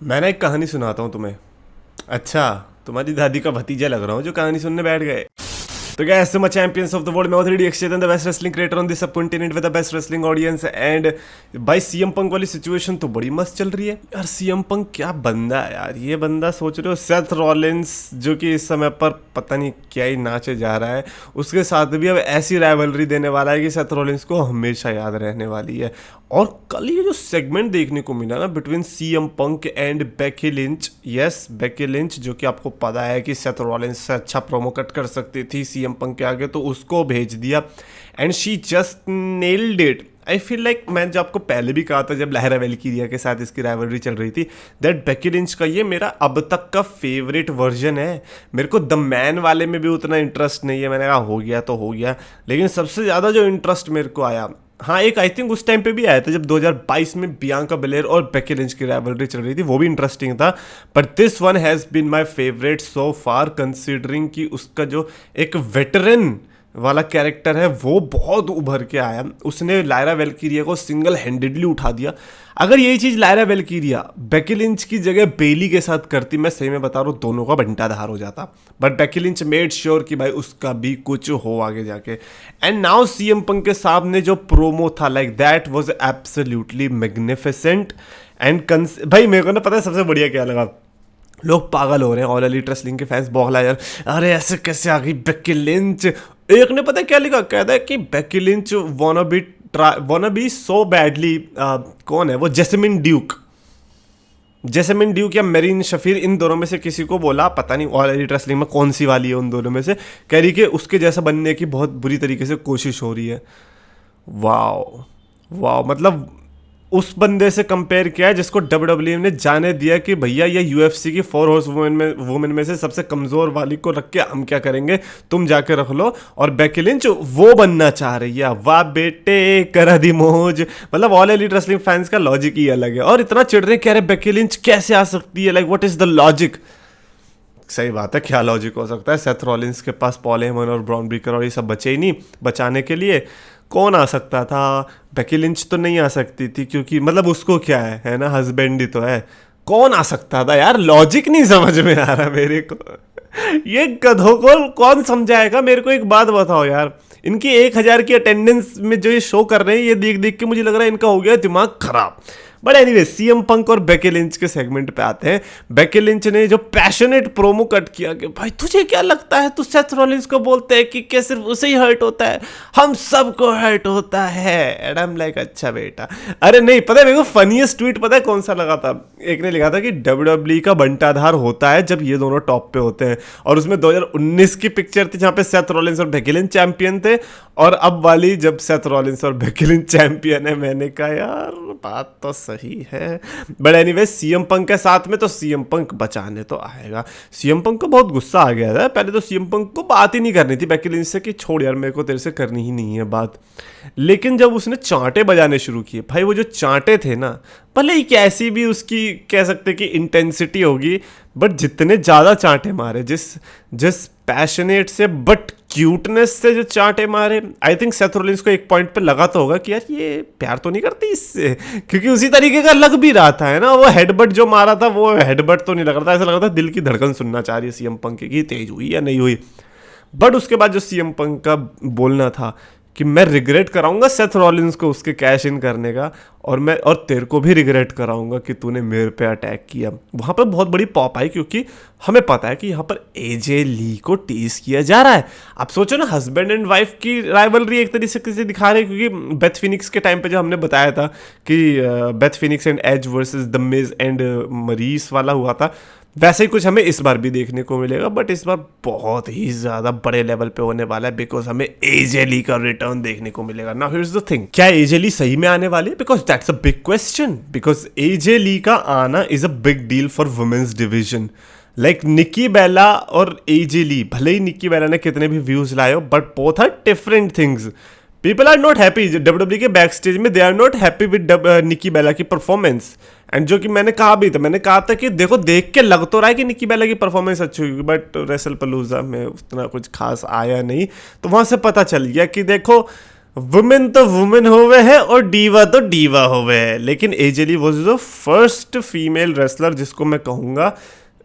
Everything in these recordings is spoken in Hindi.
मैं ना एक कहानी सुनाता हूँ तुम्हें। अच्छा, तुम्हारी दादी का भतीजा लग रहा हूँ जो कहानी सुनने बैठ गए। तो क्या ऐसे much champions of the world में already exchange the best wrestling creator on this subcontinent with the best wrestling audience and भाई सीएम पंक वाली सिचुएशन तो बड़ी मस्त चल रही है यार। सीएम पंक क्या बंदा है यार। ये बंदा सोच रहे हो सेथ रॉलिंस जो कि इस समय पर पता नहीं क्या ही नाचे जा रहा है, उसके साथ भी अब ऐसी राइवलरी देने वाला है कि सेथ रॉलिंस को हमेशा याद रहने वाली है। और कल ये जो सेगमेंट देखने को मिला ना between CM Punk and Becky Lynch, yes Becky Lynch जो कि आपको पता है कि सेथ रॉलिंस से अच्छा प्रोमो कट कर सकती थी सीएम पंक के आगे, तो उसको भेज दिया and she just nailed it. I feel like मैं जो आपको पहले भी कहा था जब लहरा वेलकीरिया के साथ इसकी राइवलरी चल रही थी, दैट बेकी लिंच का ये मेरा अब तक का फेवरेट वर्जन है। मेरे को द मैन वाले में भी उतना इंटरेस्ट नहीं है, मैंने कहा हो गया तो हो गया, लेकिन सबसे ज़्यादा जो इंटरेस्ट मेरे को आया, हाँ एक आई थिंक उस टाइम पे भी आया था जब 2022 में बियांका बेलेयर और बेकी लिंच की राइवलरी चल रही थी, वो भी इंटरेस्टिंग था। But this one has been my favourite so far considering कि उसका जो एक वेटरन वाला कैरेक्टर है वो बहुत उभर के आया। उसने लायरा वेलकीरिया को सिंगल हैंडेडली उठा दिया। अगर यही चीज़ लायरा वेलकीरिया बेकी लिंच की जगह बेली के साथ करती, मैं सही में बता रहा हूँ दोनों का बंटाधार हो जाता। But Becky Lynch made sure कि भाई उसका भी कुछ हो आगे जाके। एंड नाउ सीएम पंक के सामने जो प्रोमो था, like that was absolutely magnificent. And भाई मेरे को ना पता है सबसे बढ़िया क्या लगा, लोग पागल हो रहे हैं, ऑल एलीट रेसलिंग के फैंस बौखला यार, अरे ऐसे कैसे आ गई बेकी लिंच। एक ने पता है क्या लिखा, कहता है कि Becky Lynch wanna be so badly, कौन है वो, जेसमिन ड्यूक या मेरीन शफीर, इन दोनों में से किसी को बोला, पता नहीं ऑल एलीट रेसलिंग में कौन सी वाली है उन दोनों में से, कह रही कि उसके जैसा बनने की बहुत बुरी तरीके से कोशिश हो रही है। वाओ वाओ, मतलब उस बंदे से कंपेयर किया है जिसको डब्ल्यूडब्ल्यूई ने जाने दिया कि भैया ये यूएफसी की 4 हॉर्स वुमेन में से सबसे कमज़ोर वाली को रख के हम क्या करेंगे, तुम जाके रख लो। और बेकी लिंच वो बनना चाह रही है। वाह बेटे करा दी मौज। मतलब ऑल एलीट रेसलिंग फैंस का लॉजिक ही अलग है और इतना चिढ़ रहे कह रहे बेकी लिंच कैसे आ सकती है, like what is the logic. सही बात है, क्या लॉजिक हो सकता है, सेथ रॉलिंस के पास पॉल हेमन और ब्रॉन ब्रीकर और ये सब बचे ही नहीं बचाने के लिए। कौन आ सकता था, बेकी लिंच तो नहीं आ सकती थी क्योंकि मतलब उसको क्या है ना, हस्बैंड ही तो है। कौन आ सकता था यार, लॉजिक नहीं समझ में आ रहा मेरे को। ये गधों को कौन समझाएगा। मेरे को एक बात बताओ यार, इनकी 1000 की अटेंडेंस में जो ये शो कर रहे हैं, ये देख देख के मुझे लग रहा है इनका हो गया दिमाग खराब। बट एनीवे सीएम पंक और बेकी लिंच के सेगमेंट पे आते हैं। बेकी लिंच ने जो पैशनेट प्रोमो कट किया कि भाई तुझे क्या लगता है, तू सेथ रॉलिंस को बोलते है कि क्या सिर्फ उसे ही हर्ट होता है, हम सबको हर्ट होता है। एंड आई एम लाइक अच्छा बेटा। अरे नहीं पता है मेरे को फनीएस्ट ट्वीट पता है कौन सा लगा था, एक ने लिखा था कि डब्ल्यूडब्ल्यूई का बंटाधार होता है जब ये दोनों टॉप पे होते हैं। और उसमें 2019 की पिक्चर थी जहाँ पे सेथ रॉलिंस और बेकी लिंच चैंपियन थे, और अब वाली जब सेथ रॉलिंस और बेकी लिंच चैंपियन है। मैंने कहा यार बात तो सही है। बट एनीवे सीएम पंक के साथ में तो सीएम पंक बचाने तो आएगा। सीएम पंक को बहुत गुस्सा आ गया था, पहले तो सीएम पंक को बात ही नहीं करनी थी बेकी लिंच से कि छोड़ यार मेरे को तेरे से करनी ही नहीं है बात। लेकिन जब उसने चांटे बजाने शुरू किए, भाई वो जो चांटे थे ना, भले ही कैसी भी उसकी कह सकते कि इंटेंसिटी होगी, बट जितने ज़्यादा चांटे मारे, जिस पैशनेट से बट क्यूटनेस से जो चांटे मारे, आई थिंक सेथ रॉलिंस को एक पॉइंट पे लगा तो होगा कि यार ये प्यार तो नहीं करती इससे, क्योंकि उसी तरीके का लग भी रहा था है ना। वो हेडबट जो मारा था वो हेडबट तो नहीं लग रहा था, ऐसा लग रहा था दिल की धड़कन सुनना चाह रही है सीएम पंक की, तेज हुई या नहीं हुई। बट उसके बाद जो सीएम पंक का बोलना था कि मैं रिग्रेट कराऊंगा सेथ रॉलिंस को उसके कैश इन करने का, और तेरे को भी रिग्रेट कराऊंगा कि तूने मेरे पे अटैक किया, वहाँ पर बहुत बड़ी पॉप आई क्योंकि हमें पता है कि यहाँ पर एजे ली को टीज किया जा रहा है। आप सोचो ना, हस्बैंड एंड वाइफ की राइवलरी एक तरीके से दिखा रहे हैं, क्योंकि बेथ फिनिक्स के टाइम पे जो हमने बताया था कि Beth Phoenix and Edge versus the Miz and Maryse वाला हुआ था, वैसे ही कुछ हमें इस बार भी देखने को मिलेगा। बट इस बार बहुत ही ज़्यादा बड़े लेवल पे होने वाला है, बिकॉज हमें एजे ली का रिटर्न देखने को मिलेगा। नाउ हियर्स द थिंग, क्या एजे ली सही में आने वाली है, because that's a big question. Because AJ Lee का आना is a big deal for women's division. Like Nikki Bella और एजे ली, भले ही निकी बेला ने कितने भी व्यूज लाए हो, but both are different things. People are not happy, WWE के बैक स्टेज में they are not happy with Nikki Bella की परफॉर्मेंस। एंड जो कि मैंने कहा भी था, मैंने कहा था कि देखो देख के लग तो रहा है कि निकी बेला की परफॉर्मेंस अच्छी होगी, बट रेसल पलूजा में उतना कुछ खास आया नहीं। तो वहाँ से पता चल गया कि देखो वुमेन तो वुमेन होवे है और डीवा तो डीवा होवे है, लेकिन AJ Lee was the first female wrestler जिसको मैं कहूंगा,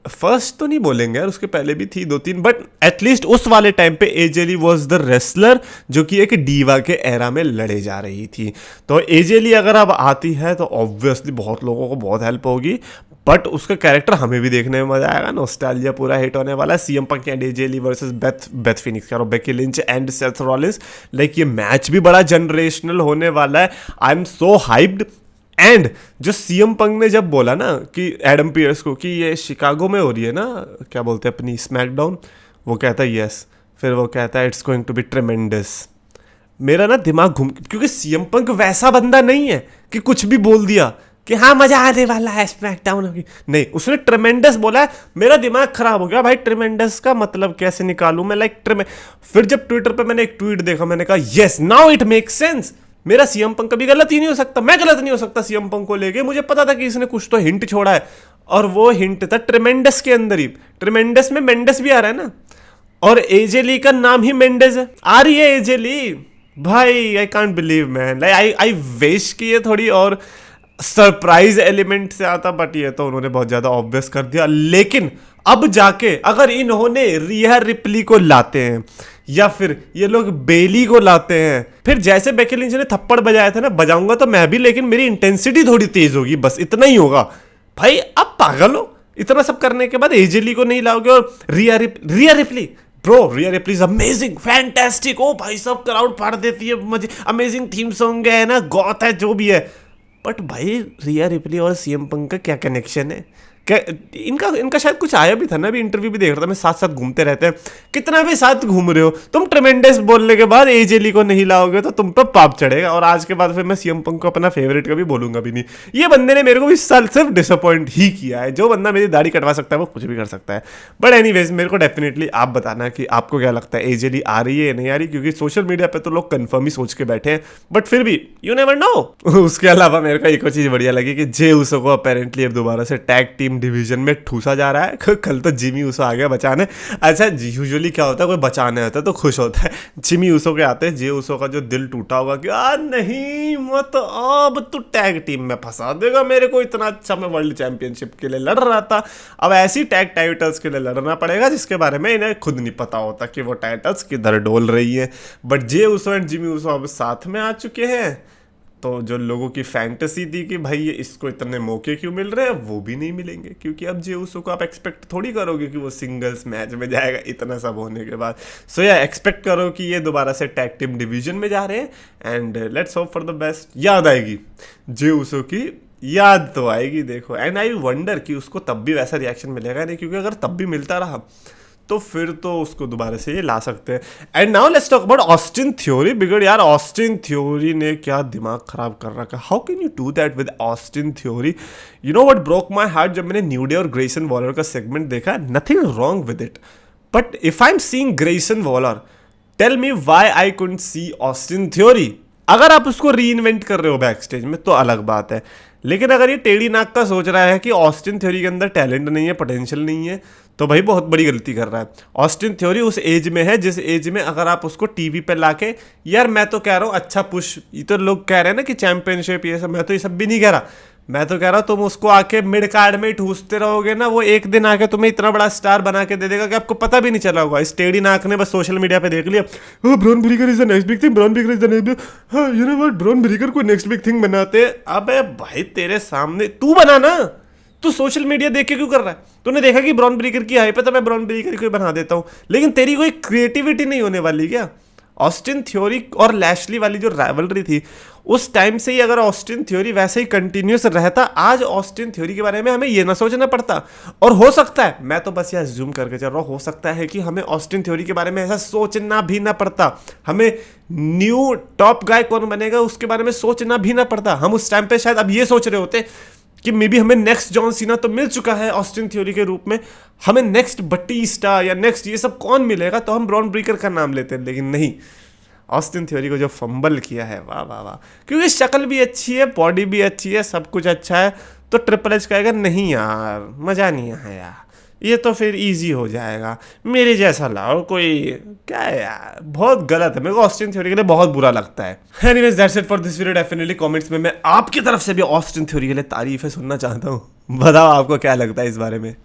फर्स्ट तो नहीं बोलेंगे यार, उसके पहले भी थी दो तीन, बट एटलीस्ट उस वाले टाइम पे एजे ली वाज द रेसलर जो कि एक डीवा के एरा में लड़े जा रही थी। तो एजे ली अगर अब आती है तो ऑब्वियसली बहुत लोगों को बहुत हेल्प होगी, बट उसका कैरेक्टर हमें भी देखने में मजा आएगा, नॉस्टैल्जिया पूरा हिट होने वाला है। CM Punk and AJ Lee versus Beth Phoenix और Becky Lynch and Seth Rollins, like ये मैच भी बड़ा जनरेशनल होने वाला है। I am so hyped. And जो सीएम पंक ने जब बोला ना कि एडम पियर्स को कि ये शिकागो में हो रही है ना, क्या बोलते हैं अपनी स्मैकडाउन, वो कहता है यस, फिर वो कहता है it's going to be tremendous. मेरा ना दिमाग घूम, क्योंकि सीएम पंक वैसा बंदा नहीं है कि कुछ भी बोल दिया कि हाँ मजा आने वाला है स्मैकडाउन होगी, नहीं, उसने ट्रेमेंडस बोला है। मेरा दिमाग खराब हो गया भाई, ट्रेमेंडस का मतलब कैसे निकालूं मैं, लाइक फिर जब ट्विटर पे मैंने एक ट्वीट देखा, मैंने कहा yes now it make sense. मेरा सीएम पंक कभी गलत ही नहीं हो सकता, मैं गलत नहीं हो सकता सीएम पंक को लेके, मुझे पता था कि इसने कुछ तो हिंट छोड़ा है, और वो हिंट था ट्रेमेंडस के अंदर ही। ट्रेमेंडस में मेंडस भी आ रहा है ना, और एजे ली का नाम ही मेंडेस है, आ रही है एजे ली भाई। I can't believe man, like I wish कि ये थोड़ी और सरप्राइज एलिमेंट से आता, बट ये तो उन्होंने बहुत ज्यादा ऑब्वियस कर दिया। लेकिन अब जाके अगर इन्होंने रिया रिप्ली को लाते हैं या फिर ये लोग बेली को लाते हैं, फिर जैसे बेकी लिंच ने थप्पड़ बजाया था ना, बजाऊंगा तो मैं भी, लेकिन मेरी इंटेंसिटी थोड़ी तेज होगी, बस इतना ही होगा। भाई अब पागल हो, इतना सब करने के बाद एजे ली को नहीं लाओगे, और Rhea Ripley, bro Rhea Ripley is amazing, fantastic, oh भाई सब क्राउड फाड़ देती है, मुझे अमेजिंग थीम सॉन्ग है ना, गॉथ है, जो भी है, बट भाई रिया रिप्ली और सीएम पंक का क्या कनेक्शन है? क्या इनका शायद कुछ आया भी था ना, अभी इंटरव्यू भी देख रहा था मैं, साथ साथ घूमते रहते हैं, कितना भी साथ घूम रहे हो तुम, ट्रेमेंडस बोलने के बाद एजे ली को नहीं लाओगे तो तुम पर पाप चढ़ेगा। और आज के बाद फिर मैं सीएम पंक को अपना फेवरेट कभी बोलूंगा भी नहीं। ये बंदे ने मेरे को इस साल सिर्फ डिसअपॉइंट ही किया है। जो बंदा मेरी दाढ़ी कटवा सकता है वो कुछ भी कर सकता है। बट एनीवेज मेरे को डेफिनेटली आप बताना कि आपको क्या लगता है, एजे ली आ रही है या नहीं आ रही, क्योंकि सोशल मीडिया पे तो लोग कंफर्म ही सोच के बैठे हैं, बट फिर भी यू नेवर नो। उसके अलावा मेरे को एक और चीज बढ़िया लगी कि जे उसो को अपेरेंटली अब दोबारा से टैग टीम डिवीजन में ठूसा जा रहा है। कल तो जिमी उसो आ गया बचाने। अच्छा यूजुअली क्या होता है, कोई बचाने आता है तो खुश होता है, जिमी उसो के आते हैं जे उसो का जो दिल टूटा होगा कि यार नहीं मत, अब तू टैग टीम में फंसा देगा मेरे को, इतना अच्छा मैं वर्ल्ड चैंपियनशिप के लिए लड़ रहा था, अब ऐसी टैग टाइटल्स के लिए लड़ना पड़ेगा जिसके बारे में इन्हें खुद नहीं पता होता कि वो टाइटल्स किधर डोल रही है। But J Uso and Jimmy Uso अब साथ में आ चुके हैं, तो जो लोगों की फैंटेसी थी कि भाई ये इसको इतने मौके क्यों मिल रहे हैं, वो भी नहीं मिलेंगे, क्योंकि अब जे उसो को आप एक्सपेक्ट थोड़ी करोगे कि वो सिंगल्स मैच में जाएगा इतना सब होने के बाद। सो या एक्सपेक्ट करो कि ये दोबारा से टैग टीम डिवीजन में जा रहे हैं, and let's hope for the best. याद आएगी जे उसो की, याद तो आएगी देखो, एंड आई वंडर कि उसको तब भी वैसा रिएक्शन मिलेगा नहीं, क्योंकि अगर तब भी मिलता रहा तो फिर तो उसको दोबारा से ये ला सकते हैं। And now let's talk about Austin theory. बिगड़ यार, ऑस्टिन थ्योरी ने क्या दिमाग खराब कर रखा, how can you do that with Austin Theory. You know what broke my heart, जब मैंने न्यू डे और ग्रेसन वॉलर का सेगमेंट देखा, nothing wrong with it, but if I am seeing Grayson Waller, tell me why I couldn't see Austin Theory. अगर आप उसको री इन्वेंट कर रहे हो बैक स्टेज में तो अलग बात है, लेकिन अगर ये टेढ़ी नाक का सोच रहा है कि ऑस्टिन थ्योरी के अंदर टैलेंट नहीं है, पोटेंशियल नहीं है, तो भाई बहुत बड़ी गलती कर रहा है। ऑस्टिन थ्योरी उस एज में है जिस एज में अगर आप उसको टीवी पे लाके, यार मैं तो कह रहा हूँ अच्छा पुश, ये तो लोग कह रहे हैं ना कि चैंपियनशिप ये सब, मैं तो ये सब भी नहीं कह रहा, मैं तो कह रहा हूँ तुम उसको आके मिड कार्ड में ही ठूसते रहोगे ना, वो एक दिन आके तुम्हें इतना बड़ा स्टार बना के दे देगा कि आपको पता भी नहीं चला होगा। इस टेढ़ी नाक ने बस सोशल मीडिया पे देख लिया, Bron Breakker is the next big thing, Bron Breakker is the next big, हाँ you know what, Bron Breakker को नेक्स्ट बिग थिंग बनाते। अबे भाई तेरे सामने तू बना ना, तू सोशल मीडिया देख के क्यों कर रहा है? तूने देखा कि ब्रॉन ब्रेकर की हाइप है तो मैं ब्रॉन ब्रेकर को बना देता हूँ, लेकिन तेरी कोई क्रिएटिविटी नहीं होने वाली क्या? ऑस्टिन थ्योरी और लैशली वाली जो राइवलरी थी उस टाइम से ही अगर ऑस्टिन थ्योरी वैसे ही कंटिन्यूस रहता, आज ऑस्टिन थ्योरी के बारे में हमें ये ना सोचना पड़ता। और हो सकता है, मैं तो बस यहाँ जूम करके चल रहा हूँ, हो सकता है कि हमें ऑस्टिन थ्योरी के बारे में ऐसा सोचना भी ना पड़ता, हमें न्यू टॉप गाय कौन बनेगा उसके बारे में सोचना भी ना पड़ता। हम उस टाइम पे शायद अब ये सोच रहे होते कि मे बी हमें नेक्स्ट जॉन सीना तो मिल चुका है ऑस्टिन थ्योरी के रूप में, हमें नेक्स्ट बटीस्टा या नेक्स्ट ये सब कौन मिलेगा, तो हम ब्रॉन ब्रेकर का नाम लेते हैं। लेकिन नहीं, ऑस्टिन थ्योरी को जो फंबल किया है, वाह वाह वाह, क्योंकि शक्ल भी अच्छी है, बॉडी भी अच्छी है, सब कुछ अच्छा है, तो ट्रिपल एच कहेगा नहीं यार मजा नहीं आया यार, ये तो फिर इजी हो जाएगा। मेरे जैसा लाओ कोई, क्या है यार, बहुत गलत है। मेरे को ऑस्टिन थ्योरी के लिए बहुत बुरा लगता है। Anyways that's it for this video. Definitely comments में मैं आपकी तरफ से भी ऑस्टिन थ्योरी के लिए तारीफें सुनना चाहता हूँ। बताओ आपको क्या लगता है इस बारे में।